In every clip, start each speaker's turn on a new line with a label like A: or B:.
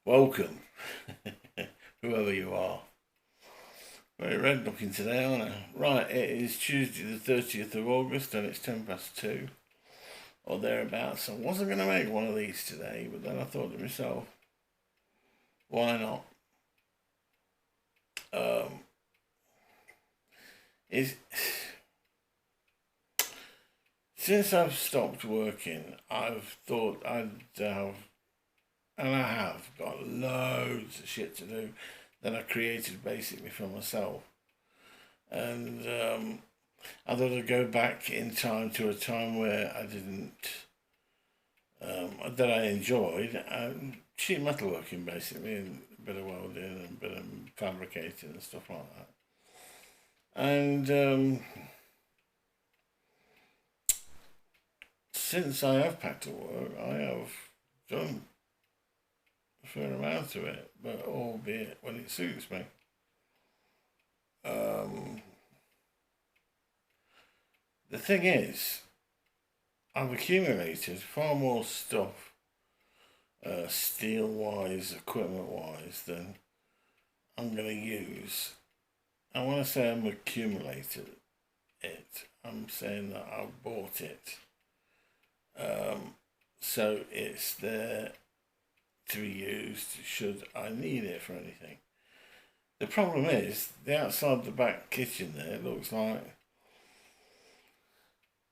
A: Welcome, whoever you are. Very red looking today, aren't I? Right, it is Tuesday the 30th of August and it's 10 past 2 or thereabouts. I wasn't going to make one of these today, but then I thought to myself, why not? Is Since I've stopped working, I've thought I'd have, and I have got loads of shit to do that I created basically for myself. And I thought I'd go back in time to a time where I didn't, that I enjoyed, sheet metalworking basically, and a bit of welding and a bit of fabricating and stuff like that. And since I have packed to work, I have done a fair amount of it, but albeit when it suits me. The thing is, I've accumulated far more stuff, steel wise, equipment wise, than I'm going to use. And when I say I'm accumulated it, I'm saying that I've bought it. So it's there to be used should I need it for anything. The problem is, the outside the back kitchen there looks like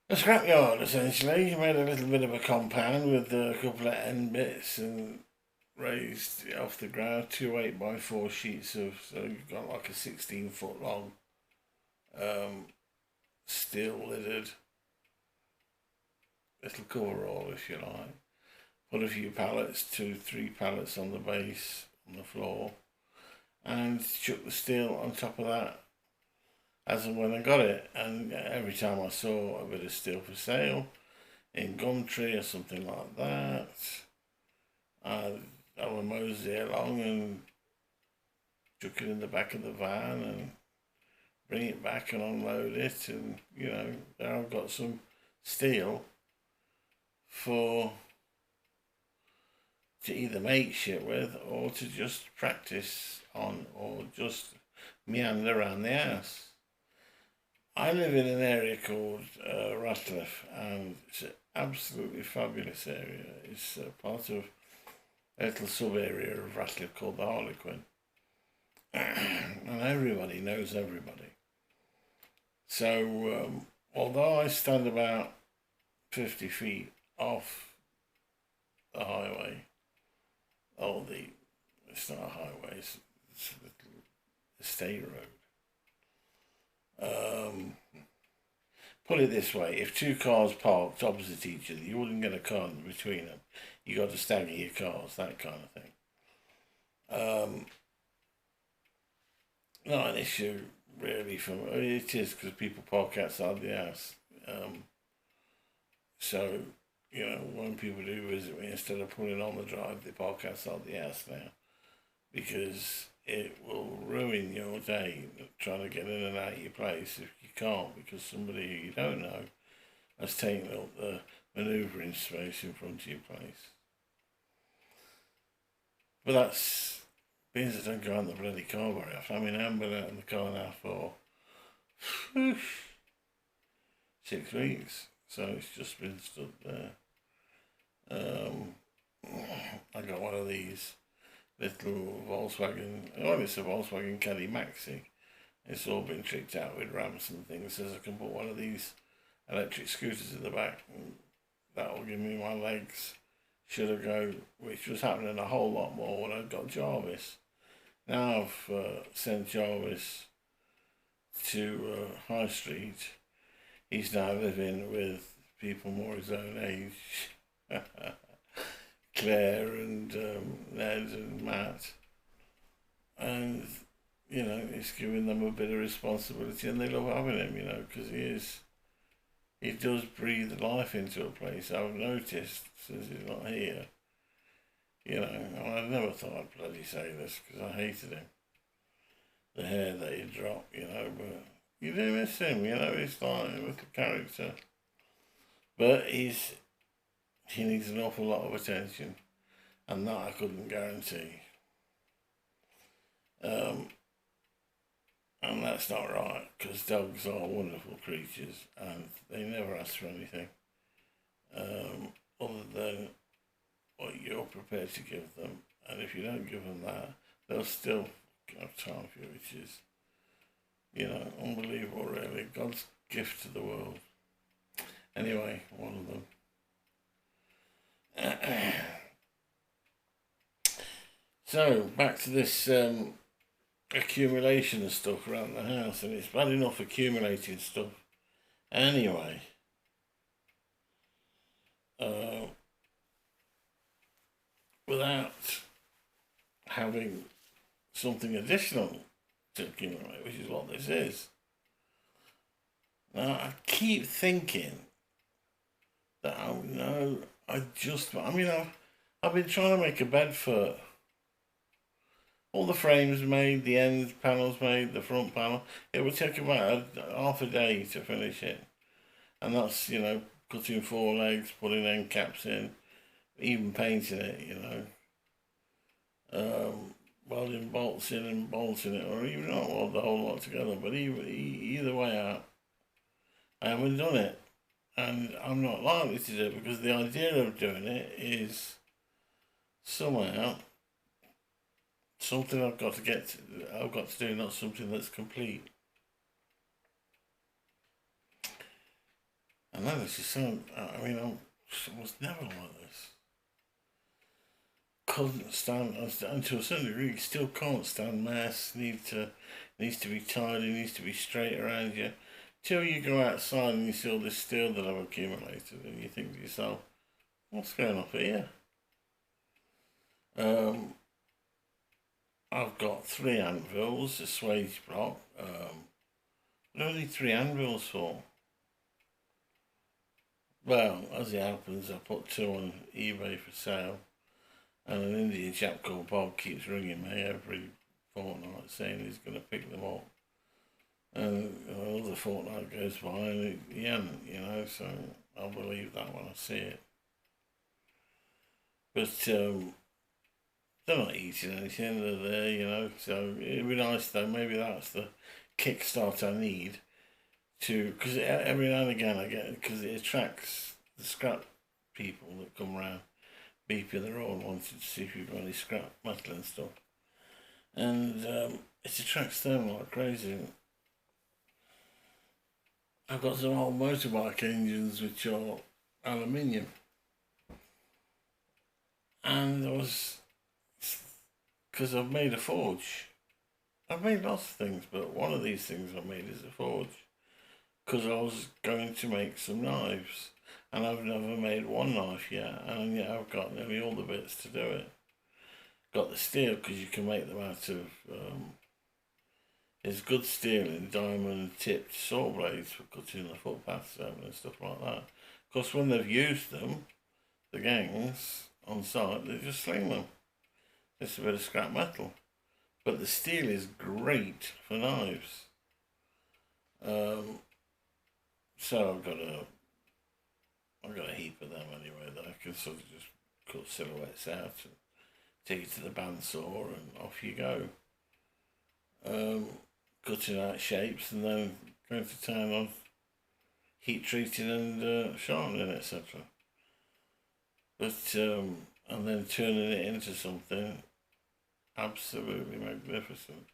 A: a scrapyard essentially. You made a little bit of a compound with a couple of end bits and raised it off the ground, two 8x4 sheets of, so you've got like a 16-foot long steel lidded little coverall, if you like. Put a few pallets, 2-3 pallets on the base, on the floor, and chuck the steel on top of that as and when I got it. And every time I saw a bit of steel for sale in Gumtree or something like that, I would mosey along and chuck it in the back of the van and bring it back and unload it. And there I've got some steel to either make shit with or to just practice on or just meander around the house. I live in an area called Ratcliffe, and it's an absolutely fabulous area. It's part of a little sub-area of Ratcliffe called the Harlequin. And everybody knows everybody. So although I stand about 50 feet off the highway, it's not a highway, it's a little estate road. Put it this way, if two cars parked opposite each other, you wouldn't get a car in between them. You got to stagger your cars, that kind of thing. Not an issue really for me. It is because people park outside the house. So, when people do visit me, instead of pulling on the drive, they park outside the house now, because it will ruin your day trying to get in and out of your place if you can't, because somebody who you don't know has taken up the manoeuvring space in front of your place. But that's means I don't go out in the bloody car very often. I mean, I haven't been out in the car now for 6 weeks, so it's just been stood there. I got one of these little Volkswagen, it's a Volkswagen Caddy Maxi. It's all been tricked out with ramps and things. Says I can put one of these electric scooters in the back, and that will give me my legs should I go, which was happening a whole lot more when I got Jarvis. Now I've sent Jarvis to High Street. He's now living with people more his own age. Claire and Ned and Matt. And, it's giving them a bit of responsibility, and they love having him, because he does breathe life into a place. I've noticed since he's not here. I never thought I'd bloody say this because I hated him. The hair that he dropped, but you do miss him, he's like a little character. But he needs an awful lot of attention, and that I couldn't guarantee. Um, and that's not right, because dogs are wonderful creatures and they never ask for anything other than what you're prepared to give them. And if you don't give them that, they'll still have time for you, which is, unbelievable, really. God's gift to the world. Anyway, one of them. So, back to this accumulation of stuff around the house, and it's bad enough accumulating stuff. Anyway, without having something additional to accumulate, which is what this is. Now, I keep thinking that, I've been trying to make a bed for all the frames made, the end panels made, the front panel. It would take about half a day to finish it. And that's, cutting 4 legs, putting end caps in, even painting it, welding bolts in and bolting it, or even not weld the whole lot together. But either way out, I haven't done it. And I'm not likely to do it, because the idea of doing it is somehow something I've got to do, not something that's complete. And that is just I was never like this. Couldn't stand, and to a certain degree, still can't stand mess. Needs to be tidy, needs to be straight around you. Till you go outside and you see all this steel that I've accumulated, and you think to yourself, what's going on here? I've got 3 anvils, a swage block. What do I need 3 anvils for? Well, as it happens, I put 2 on eBay for sale, and an Indian chap called Bob keeps ringing me every fortnight saying he's going to pick them up. And another fortnight goes by and he hasn't, so I'll believe that when I see it. But they're not eating anything, they're there, so it'd be nice though, maybe that's the kickstart I need because every now and again I get, because it attracts the scrap people that come around beeping their horn, wanting to see if you've got any scrap metal and stuff. And it attracts them like crazy. I've got some old motorbike engines which are aluminium. And because I've made a forge. I've made lots of things, but one of these things I made is a forge. Because I was going to make some knives. And I've never made one knife yet, and yet I've got nearly all the bits to do it. Got the steel, because you can make them out of... There's good steel in diamond-tipped saw blades for cutting the footpaths out and stuff like that. Of course, when they've used them, the gangs on site, they just sling them. Just a bit of scrap metal. But the steel is great for knives. So I've got a heap of them anyway that I can sort of just cut silhouettes out and take it to the bandsaw and off you go. Cutting out shapes and then going to town on heat treating and sharpening, etc. But and then turning it into something absolutely magnificent.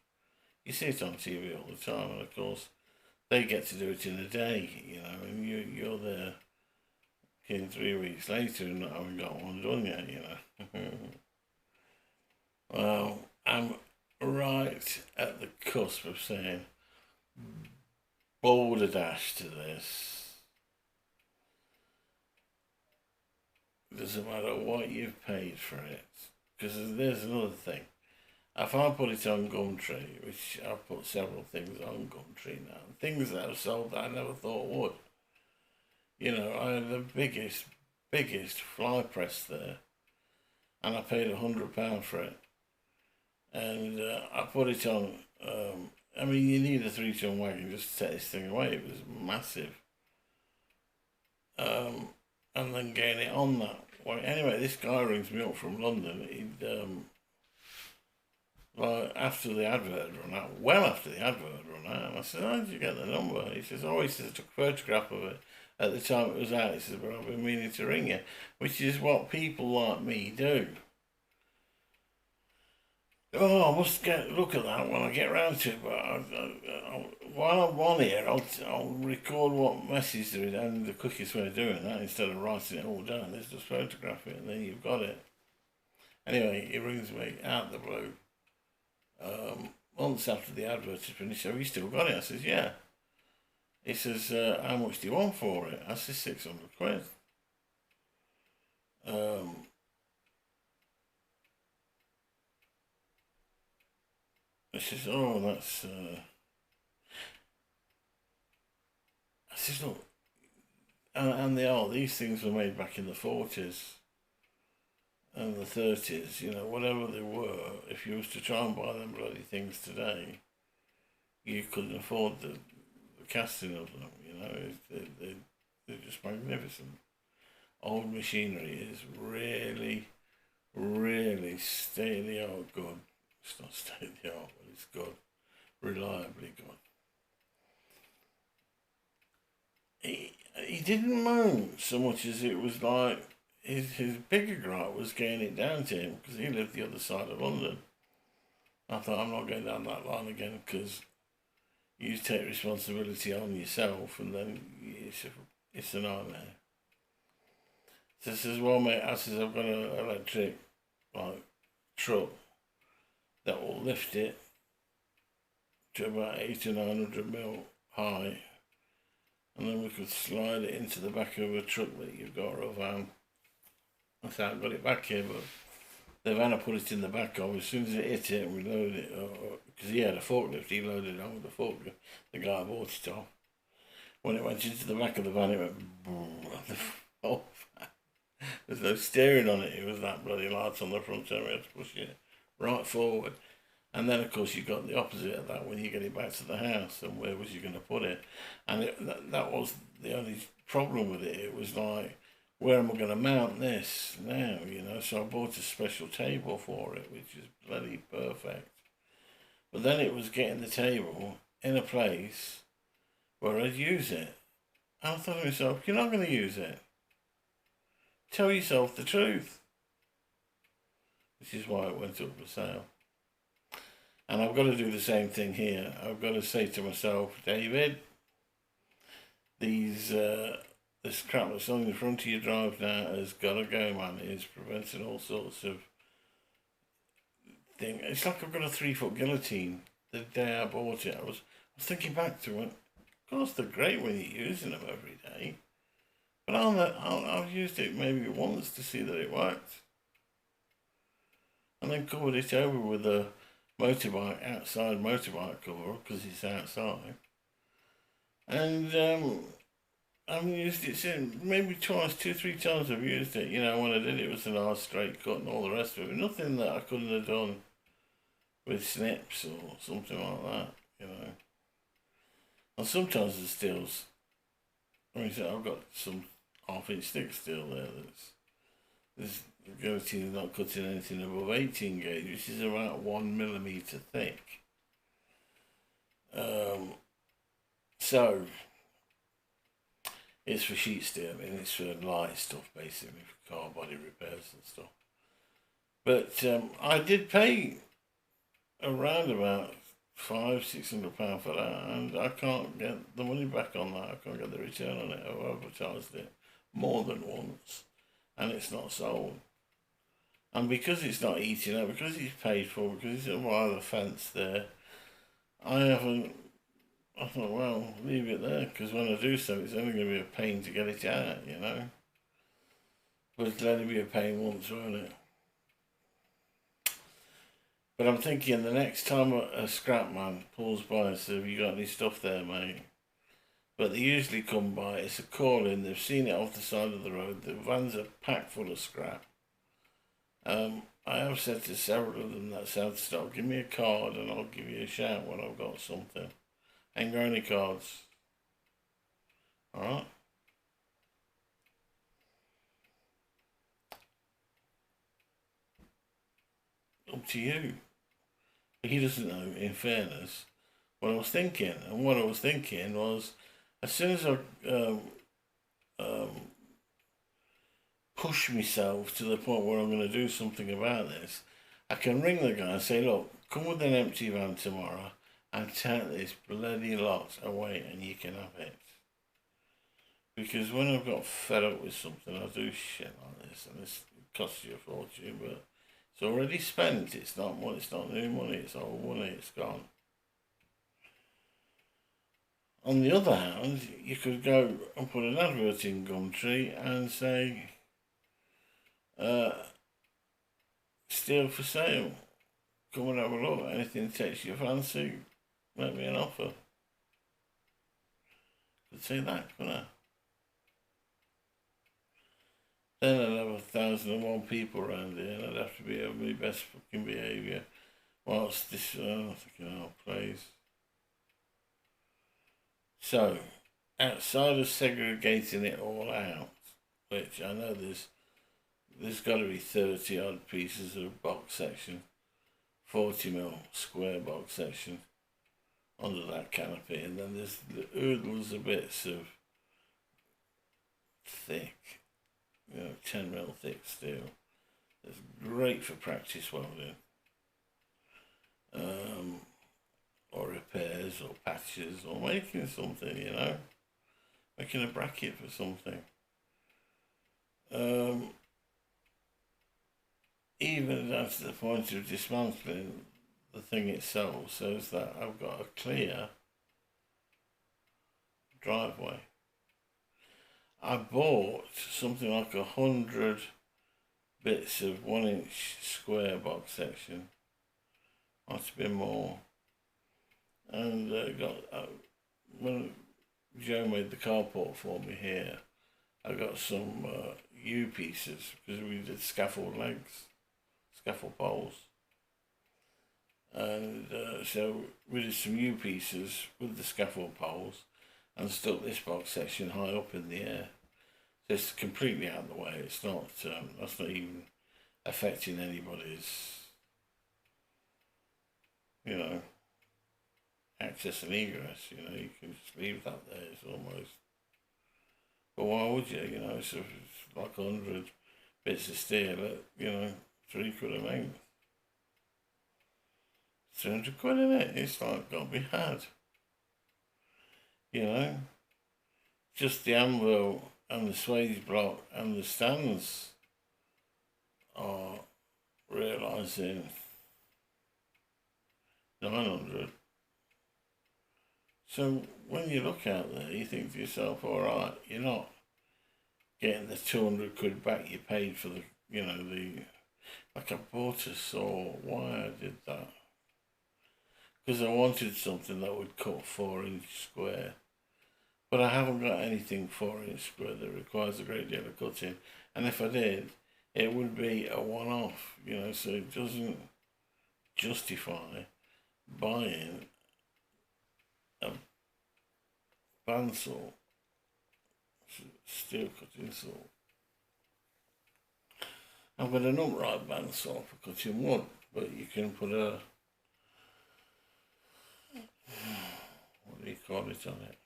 A: You see it on TV all the time, and of course they get to do it in a day, and you're there in 3 weeks later and not having got one done yet, Well, I'm right at the cusp of saying boulder dash to this. Doesn't matter what you've paid for it, because there's another thing. If I put it on Gumtree, which I've put several things on Gumtree now, things that I've sold that I never thought would. I had the biggest fly press there, and I paid £100 for it. And I put it on, you need a 3-ton wagon just to take this thing away. It was massive. And then getting it on that way. Anyway, this guy rings me up from London. like after the advert had run out, well after the advert had run out. And I said, how did you get the number? He says, oh, he says, I took a photograph of it at the time it was out. He says, but I've been meaning to ring you, which is what people like me do. Oh, I must look at that when I get round to it, but while I'm on here, I'll record what message there is, and the quickest way of doing that, instead of writing it all down, is just photograph it, and then you've got it. Anyway, he rings me out the blue, months after the advert is finished. Have you still got it? I says, yeah. He says, how much do you want for it? I says, 600 quid. He says, oh, that's... I says, look, and they are. These things were made back in the 40s and the 30s, you know, whatever they were. If you was to try and buy them bloody things today, you couldn't afford the casting of them, you know. They're just magnificent. Old machinery is really, really state-of-the-art good. It's not state-of-the-art, but it's good. Reliably good. He didn't moan so much as it was like his bigger gripe was getting it down to him because he lived the other side of London. I thought, I'm not going down that line again because you take responsibility on yourself and then it's a nightmare. So I says, well, mate, I says, I've got an electric truck that will lift it to about 800 or 900 mil high, and then we could slide it into the back of a truck that you've got, or a van. I said, I've got it back here, but the van I put it in the back of, as soon as it hit it, we loaded it, because he had a forklift, he loaded it on with the forklift, the guy bought it off. When it went into the back of the van, it went boom, oh, there's no steering on it, it was that bloody light on the front end, we had to push it right forward. And then, of course, you got the opposite of that when you get it back to the house, and where was you going to put it? And that was the only problem with it. It was like, where am I going to mount this now, you know? So I bought a special table for it, which is bloody perfect. But then it was getting the table in a place where I'd use it. And I thought to myself, you're not going to use it. Tell yourself the truth. Which is why it went up for sale. And I've got to do the same thing here. I've got to say to myself, David, this crap that's on the front of your drive now has got to go, man. It's preventing all sorts of things. It's like I've got a 3-foot guillotine. The day I bought it, I was thinking back to it. Of course, they're great when you're using them every day. But I've used it maybe once to see that it worked. And then covered it over with a outside motorbike cover because it's outside, and I've used it since, maybe twice, 2-3 times I've used it. You know, when I did it was a nice straight cut and all the rest of it. Nothing that I couldn't have done with snips or something like that, you know. And sometimes the steels, I mean, I've got some 1/2 inch thick steel there there's the guillotine is not cutting anything above 18 gauge, which is about 1 millimetre thick. So it's for sheet steel. I mean, it's for light stuff basically, for car body repairs and stuff. But I did pay around about £500-600 for that, and I can't get the money back on that. I can't get the return on it. I've advertised it more than once, and it's not sold. And because it's not eating up, because it's paid for, because it's by the fence there, I thought, well, leave it there, because when I do so, it's only going to be a pain to get it out, you know. But it'll only be a pain once, won't it? But I'm thinking the next time a scrap man pulls by and says, have you got any stuff there, mate? But they usually come by, it's a call in, they've seen it off the side of the road, the vans are packed full of scrap. I have said to several of them that's out of stock, give me a card and I'll give you a shout when I've got something. Ain't got any cards. Alright? Up to you. He doesn't know, in fairness, what I was thinking. And what I was thinking was, as soon as I um, push myself to the point where I'm going to do something about this, I can ring the guy and say, look, come with an empty van tomorrow and take this bloody lot away and you can have it. Because when I've got fed up with something, I do shit like this, and it costs you a fortune, but it's already spent. It's not money. It's not new money. It's old money. It's gone. On the other hand, you could go and put an advert in Gumtree and say, "Steel for sale. Come and have a look. Anything takes your fancy, make me an offer." Could say that, couldn't I? Then I'd have 1,001 people around here, and I'd have to be on my best fucking behaviour whilst this thinking, oh, please. So, outside of segregating it all out, which I know there's got to be 30 odd pieces of box section, 40mm square box section under that canopy, and then there's the oodles of bits of thick, 10mm thick steel. It's great for practice welding, or repairs, or patches, or making something, making a bracket for something. Even down to the point of dismantling the thing itself, so that I've got a clear driveway. I bought something like 100 bits of 1-inch square box section. Might have been more. And when Joe made the carport for me here, I got some U pieces because we did scaffold legs, scaffold poles. And so we did some U pieces with the scaffold poles and stuck this box section high up in the air. So it's completely out of the way. It's not, that's not even affecting anybody's, access and egress. You can just leave that there. It's almost, but why would you? It's like 100 bits of steel at, 3 quid a meg. 300 quid in it. It's like got to be had. Just the anvil and the swage block and the stands are realising 900. So when you look out there, you think to yourself, all right, you're not getting the 200 quid back you paid for the, like I bought a saw. Why I did that? Because I wanted something that would cut 4-inch square. But I haven't got anything 4-inch square that requires a great deal of cutting. And if I did, it would be a one-off, so it doesn't justify buying a bandsaw, steel cutting saw. I've got an upright bandsaw for cutting wood, but you can put a, what do you call it on it?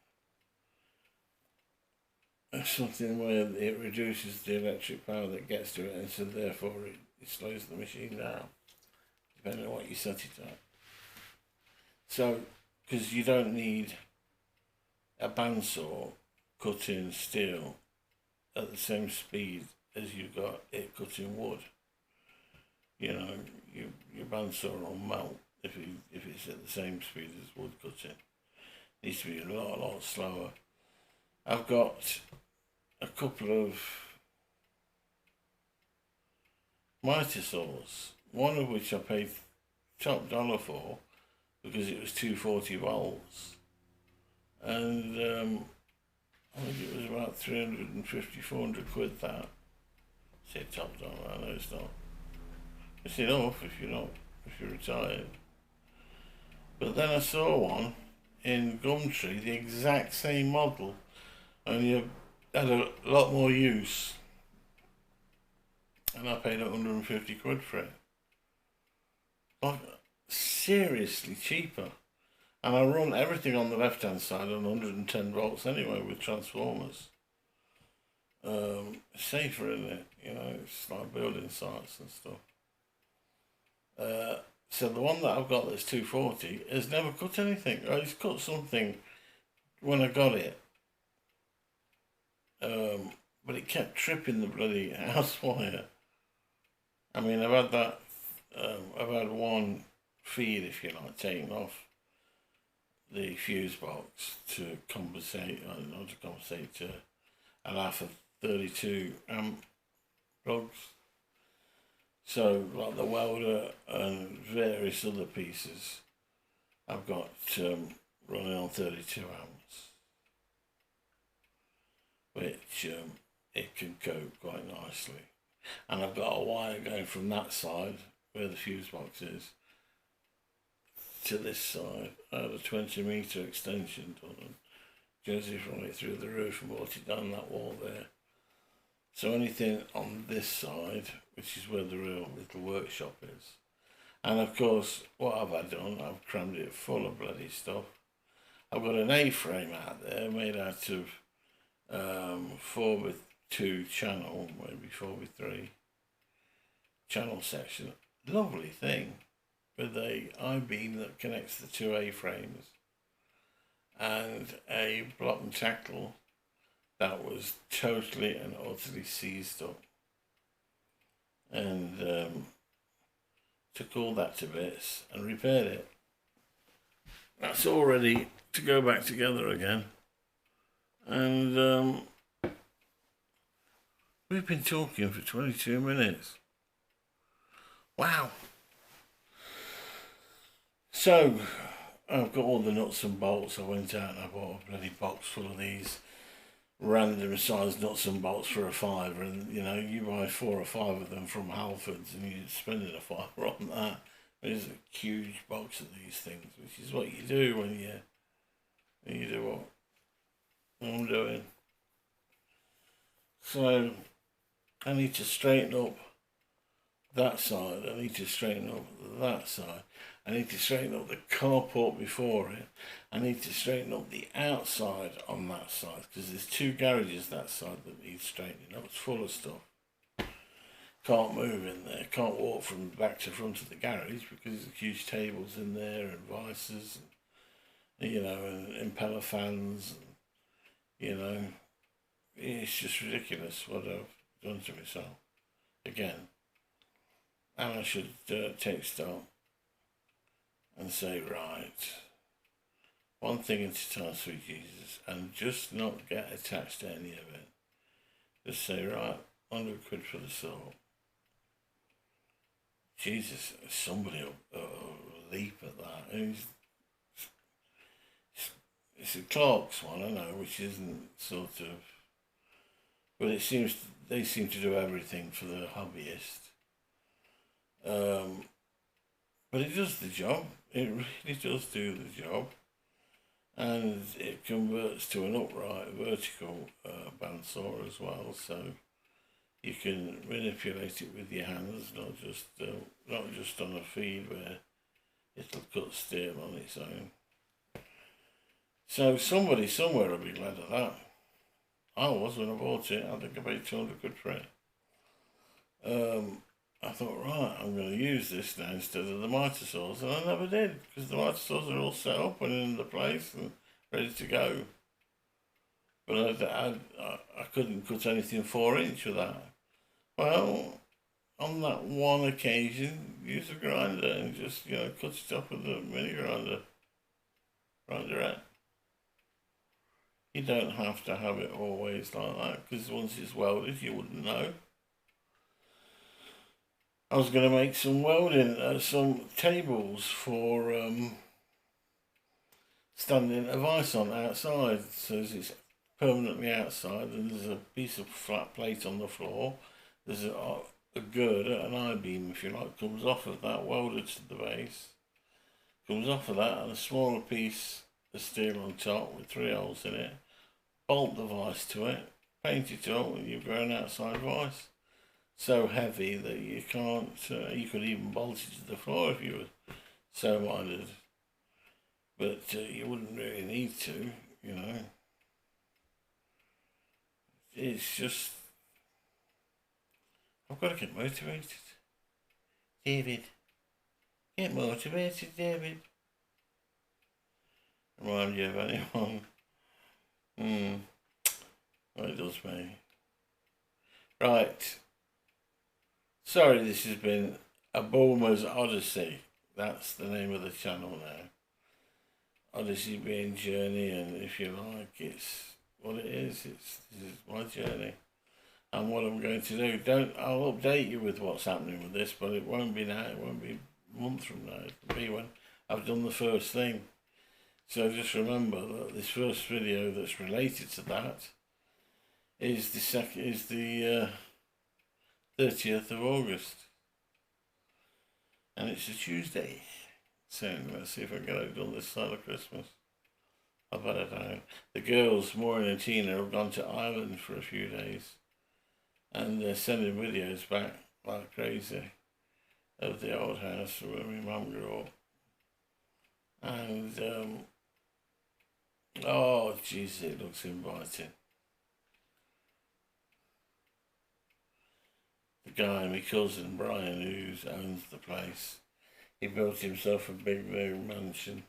A: Something where it reduces the electric power that gets to it, and so therefore it slows the machine down, depending on what you set it at. So, because you don't need a bandsaw cutting steel at the same speed as you got it cutting wood. Your bandsaw will melt if it's at the same speed as wood cutting. It needs to be a lot slower. I've got a couple of mitre saws, one of which I paid top dollar for because it was 240 volts, and I think it was about 350, 400 quid that. I say top dollar, I know it's not. It's enough if you're retired. But then I saw one in Gumtree, the exact same model, only had a lot more use, and I paid 150 quid for it. seriously cheaper. And I run everything on the left hand side on 110 volts anyway with transformers. Safer, isn't it? You know, it's like building sites and stuff. So the one that I've got that's 240 has never cut anything. It's cut something when I got it. But it kept tripping the bloody house wire. I mean, I've had that, I've had one feed, if you like, taken off the fuse box to compensate, not to compensate, to allow for 32 amp plugs. So, like the welder and various other pieces, I've got running on 32 amps, which it can cope quite nicely. And I've got a wire going from that side, where the fuse box is, to this side. I had a 20-metre extension done and Jersey from it through the roof and brought it down that wall there. So anything on this side, which is where the real little workshop is. And of course, what have I done? I've crammed it full of bloody stuff. I've got an A-frame out there made out of 4x2 channel, maybe 4x3 channel section. Lovely thing with a I-beam that connects the two A-frames and a block and tackle that was totally and utterly seized up, and took all that to bits and repaired it. That's all ready to go back together again. And we've been talking for 22 minutes. Wow. So, I've got all the nuts and bolts. I went out and I bought a bloody box full of these random sized nuts and bolts for £5, and you know, you buy 4 or 5 of them from Halfords and you're spending £5 on that. There's a huge box of these things, which is what you do when you do what I'm doing. So I need to straighten up that side, I need to straighten up that side, I need to straighten up the carport before it, I need to straighten up the outside on that side, because there's 2 garages that side that need straightening up. It's full of stuff. Can't move in there, can't walk from back to front of the garage because there's huge tables in there and vices and, you know, and impeller fans, and, you know, it's just ridiculous what I've done to myself again. And I should take stock and say, right, one thing at a time, sweet Jesus, and just not get attached to any of it. Just say, right, 100 quid for the saw. Jesus, somebody will leap at that. And it's a Clark's one, I know, which isn't sort of, but it seems they seem to do everything for the hobbyist. But it does the job. It really does do the job, and it converts to an upright vertical bandsaw as well, so you can manipulate it with your hands, not just on a feed where it'll cut steel on its own. So somebody somewhere will be glad of that. I was when I bought it. I think I paid 200 quid for it. I thought, right, I'm going to use this now instead of the miter saws, and I never did, because the miter saws are all set up and in the place and ready to go. But I couldn't cut anything 4-inch with that. Well, on that one occasion, use a grinder and just, you know, cut it up with a mini grinder. Grinderette. You don't have to have it always like that, because once it's welded, you wouldn't know. I was going to make some welding, some tables for standing a vice on outside, so it's permanently outside, and there's a piece of flat plate on the floor. There's a girder, an I-beam, if you like, comes off of that, welded to the base. Comes off of that, and a smaller piece of steel on top with 3 holes in it. Bolt the vice to it, paint it up, and you've got an outside vice. So heavy that you can't, you could even bolt it to the floor if you were so minded. But you wouldn't really need to, you know. It's just, I've got to get motivated. David, get motivated, David. Remind you of anyone? Well, it does me. Right. Sorry, this has been a Boomer's Odyssey. That's the name of the channel now. Odyssey being journey, and if you like, it's what it is. This is my journey. And what I'm going to do, I'll update you with what's happening with this, but it won't be now, it won't be a month from now, it'll be when I've done the first thing. So just remember that this first video that's related to that is the 30th of August. And it's a Tuesday. So let's see if I can get it done this side of Christmas. I bet I don't. The girls, Maureen and Tina, have gone to Ireland for a few days. And they're sending videos back like crazy of the old house where my mum grew up. And, oh, jeez, it looks inviting. The guy, my cousin Brian, who owns the place, he built himself a big mansion.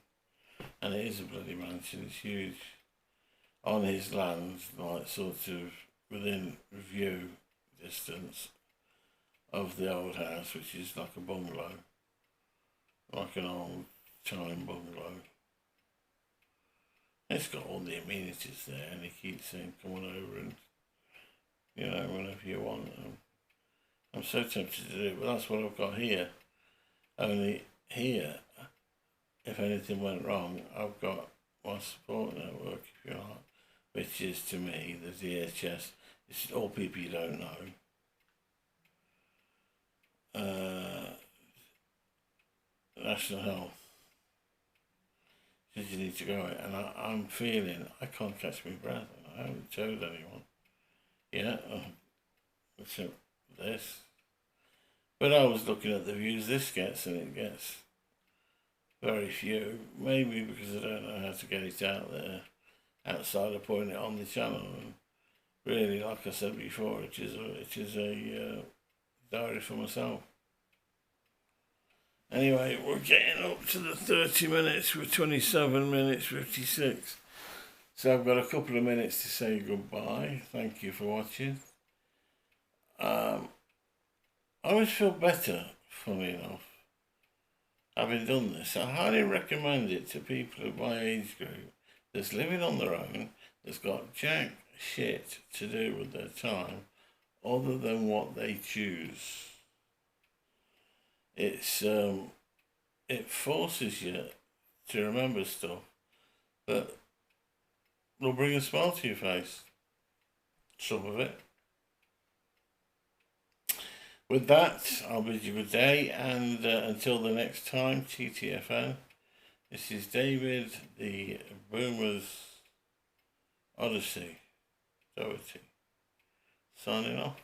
A: And it is a bloody mansion, it's huge. On his land, like sort of within view distance of the old house, which is like a bungalow, like an old time bungalow. It's got all the amenities there, and he keeps saying, come on over and, you know, whenever you want. I'm so tempted to do it, but that's what I've got here. Only here, if anything went wrong, I've got my support network, if you like, which is to me the DHS. It's all people you don't know. National Health. Says you need to go, and I'm feeling I can't catch my breath. I haven't told anyone yet, except this. But I was looking at the views this gets, and it gets very few. Maybe because I don't know how to get it out there outside of putting it on the channel. And really, like I said before, it is a diary for myself. Anyway, we're getting up to the 30 minutes. We're 27 minutes 56. So I've got a couple of minutes to say goodbye. Thank you for watching. I always feel better, funny enough, having done this. I highly recommend it to people of my age group that's living on their own, that's got jack shit to do with their time other than what they choose. It forces you to remember stuff that will bring a smile to your face. Some of it. With that, I'll bid you good day, and until the next time, TTFN, this is David, the Boomer's Odyssey, signing off.